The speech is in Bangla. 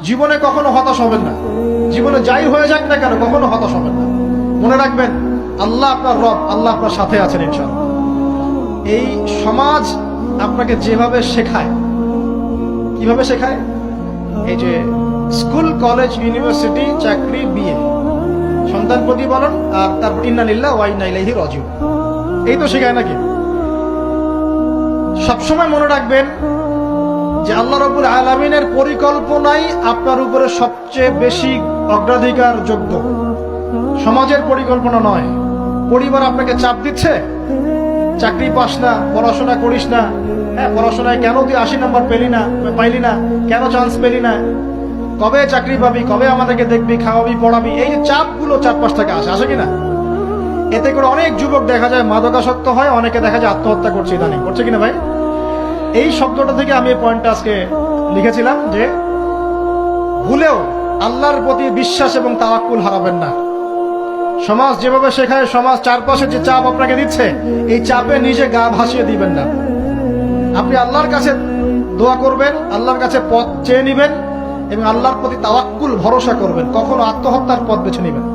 জীবনে কখনো হতাশ হবেন না। জীবনে যাই হয়ে যাক না কেন কখনো হতাশ হবেন না। মনে রাখবেন আল্লাহ আপনার রব, আল্লাহ আপনার সাথে আছেন ইনশাআল্লাহ। এই সমাজ আপনাকে যেভাবে শেখায়, কিভাবে শেখায়, এই যে স্কুল, কলেজ, ইউনিভার্সিটি, চাকরি, বিয়ে, সন্তান প্রতিপালন, আর তারপর ইন্না লিল্লাহি ওয়া ইন্না ইলাইহি রাজিউন, এই তো শেখায় নাকি? সবসময় মনে রাখবেন যে আল্লাহ রাব্বুল আলামিনের পরিকল্পনাই আপনার উপরে সবচেয়ে বেশি অগ্রাধিকার যোগ্য, সমাজের পরিকল্পনা নয়। পরিবার আপনাকে চাপ দিচ্ছে, চাকরি পাস না, পড়াশোনা করিস না, হ্যাঁ পড়াশোনায় কেন তুই 80 নম্বর পাইলি না, কেন চান্স পেলি না, কবে চাকরি পাবি, কবে আমাদেরকে দেখবি, খাওয়াবি, পড়াবি, এই যে চাপগুলো চারপাশ থেকে আসে কিনা, এতে করে অনেক যুবক দেখা যায় মাদকাসক্ত হয়, অনেকে দেখা যায় আত্মহত্যা করছে, ইদানিং করছে কিনা ভাই? এই শব্দটা থেকে আমি এই পয়েন্টটা আজকে লিখেছিলাম যে ভুলেও আল্লাহর প্রতি বিশ্বাস এবং তাওয়াক্কুল হারাবেন না। সমাজ যেভাবে শেখায়, সমাজ চারপাশে যে চাপ আপনাকে দিচ্ছে, এই চাপে নিজে গা ভাসিয়ে দিবেন না। আপনি আল্লাহর কাছে দোয়া করবেন, আল্লাহর কাছে পথ চেয়ে নিবেন এবং আল্লাহর প্রতি তাওয়াক্কুল ভরসা করবেন। কখনো আত্মহত্যার পথ বেছে নিবেন।